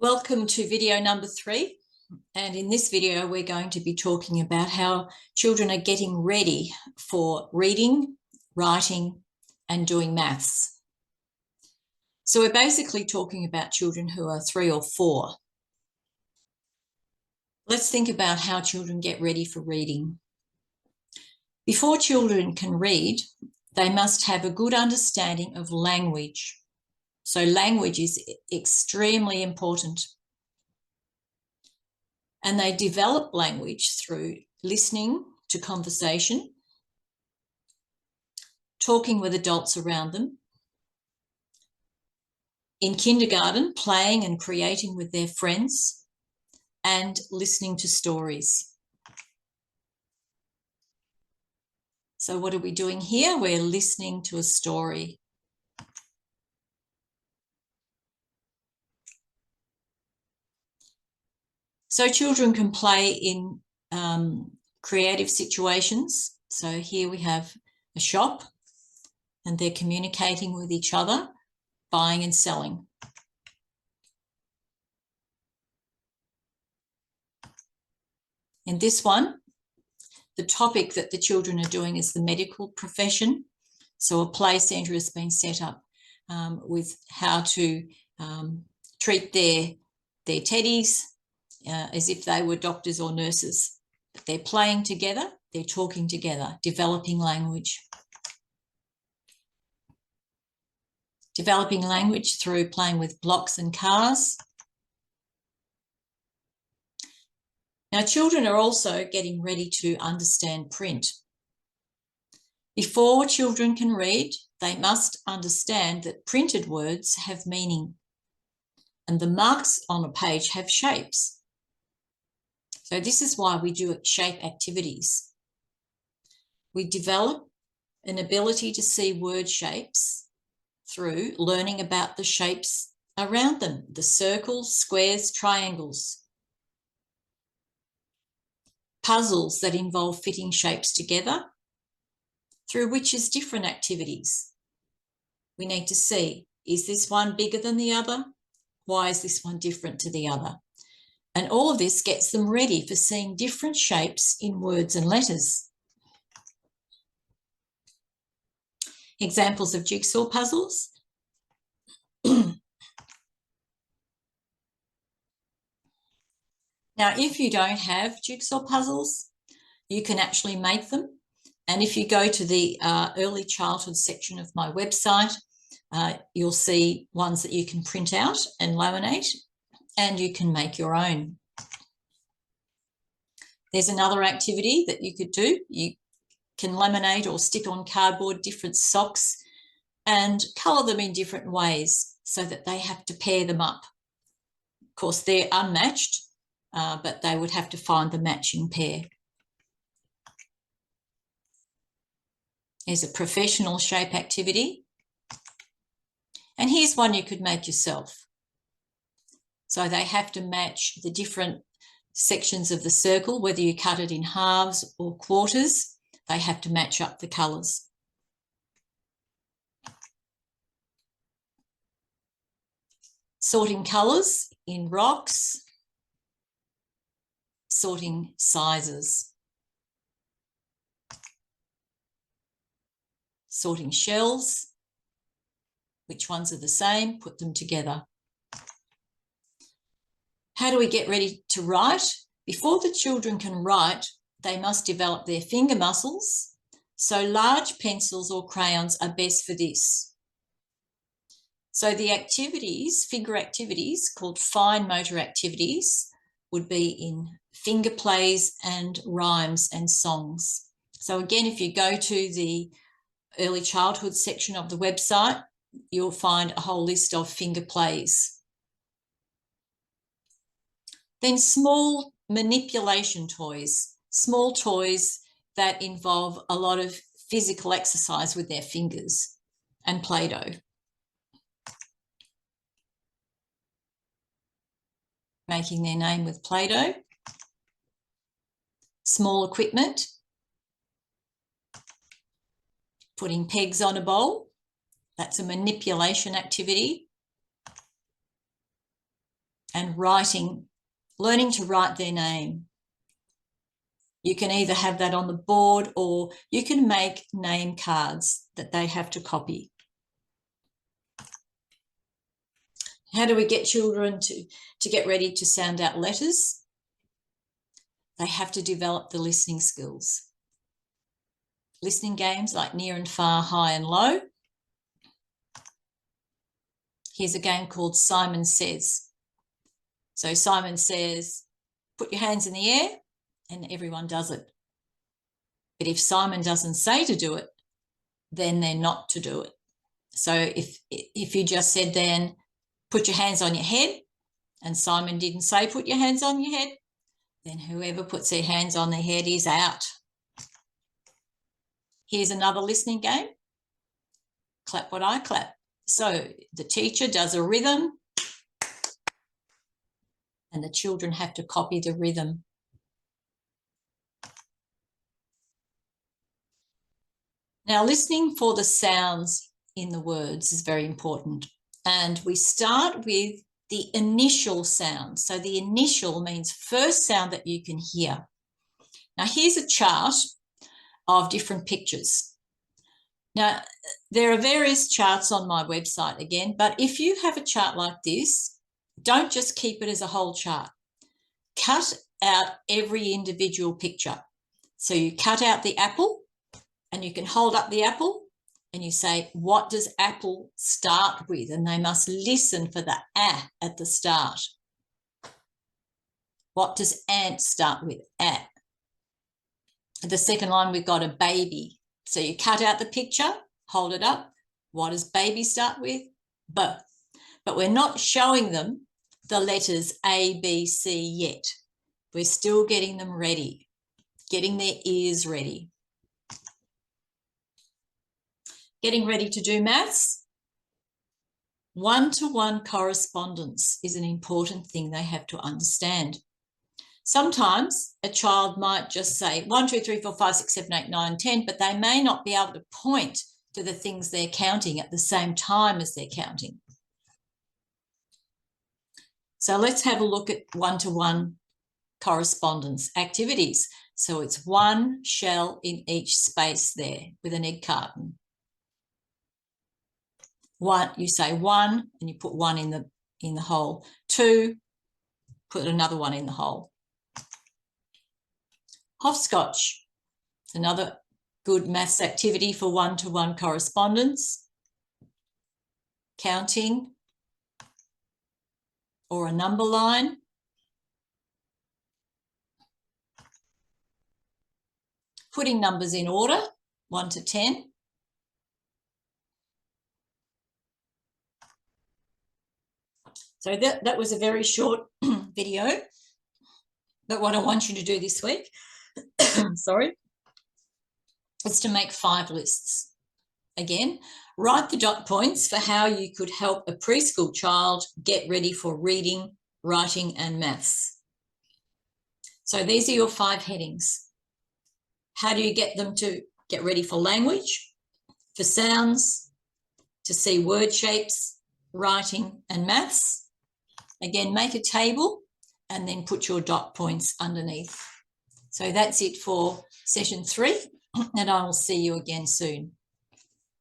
Welcome to video number 3, and in this video we're going to be talking about how children are getting ready for reading, writing and doing maths. So we're basically talking about children who are 3 or 4. Let's think about how children get ready for reading. Before children can read, they must have a good understanding of language. So language is extremely important. And they develop language through listening to conversation, talking with adults around them, in kindergarten, playing and creating with their friends, and listening to stories. So what are we doing here? We're listening to a story. So children can play in creative situations. So here we have a shop and they're communicating with each other, buying and selling. In this one, the topic that the children are doing is the medical profession. So a play centre has been set up with how to treat their teddies as if they were doctors or nurses. But they're playing together, they're talking together, developing language. Developing language through playing with blocks and cars. Now, children are also getting ready to understand print. Before children can read, they must understand that printed words have meaning and the marks on a page have shapes. So this is why we do shape activities. We develop an ability to see word shapes through learning about the shapes around them, the circles, squares, triangles. Puzzles that involve fitting shapes together, through which is different activities. We need to see, is this one bigger than the other? Why is this one different to the other? And all of this gets them ready for seeing different shapes in words and letters. Examples of jigsaw puzzles. Now, if you don't have jigsaw puzzles, you can actually make them. And if you go to the early childhood section of my website, you'll see ones that you can print out and laminate, and you can make your own. There's another activity that you could do. You can laminate or stick on cardboard different socks and colour them in different ways so that they have to pair them up. Of course, they're unmatched, but they would have to find the matching pair. Here's a professional shape activity. And here's one you could make yourself. So they have to match the different sections of the circle, whether you cut it in halves or quarters, they have to match up the colours. Sorting colours in rocks, sorting sizes. Sorting shells, which ones are the same, put them together. How do we get ready to write? Before the children can write, they must develop their finger muscles. So large pencils or crayons are best for this. So the activities, finger activities called fine motor activities, would be in finger plays and rhymes and songs. So again, if you go to the early childhood section of the website, you'll find a whole list of finger plays. Then small manipulation toys, small toys that involve a lot of physical exercise with their fingers, and Play-Doh. Making their name with Play-Doh. Small equipment. Putting pegs on a bowl. That's a manipulation activity. and writing, learning to write their name. You can either have that on the board or you can make name cards that they have to copy. How do we get children to get ready to sound out letters? They have to develop the listening skills. Listening games like near and far, high and low. Here's a game called Simon Says. So Simon says, put your hands in the air, and everyone does it. But if Simon doesn't say to do it, then they're not to do it. So if you just said then, put your hands on your head, and Simon didn't say put your hands on your head, then whoever puts their hands on their head is out. Here's another listening game. Clap what I clap. So the teacher does a rhythm and the children have to copy the rhythm. Now, listening for the sounds in the words is very important. And we start with the initial sound. So the initial means first sound that you can hear. Now, here's a chart of different pictures. Now, there are various charts on my website again, but if you have a chart like this, don't just keep it as a whole chart. Cut out every individual picture. So you cut out the apple and you can hold up the apple and you say, what does apple start with? And they must listen for the A at the start. What does ant start with? A. The second line, we've got a baby. So you cut out the picture, hold it up. What does baby start with? B. But we're not showing them the letters A, B, C yet. We're still getting them ready, getting their ears ready. Getting ready to do maths. One-to-one correspondence is an important thing they have to understand. Sometimes a child might just say 1, 2, 3, 4, 5, 6, 7, 8, 9, 10, but they may not be able to point to the things they're counting at the same time as they're counting. So let's have a look at one-to-one correspondence activities. So it's one shell in each space there with an egg carton. One, you say one and you put one in the hole. Two, put another one in the hole. Hopscotch. It's another good maths activity for one-to-one correspondence. Counting or a number line. Putting numbers in order, 1 to 10. So that was a very short video. But what I want you to do this week, sorry, is to make 5 lists. Again, write the dot points for how you could help a preschool child get ready for reading, writing, and maths. So these are your 5 headings. How do you get them to get ready for language, for sounds, to see word shapes, writing, and maths? Again, make a table and then put your dot points underneath. So that's it for session 3, and I will see you again soon.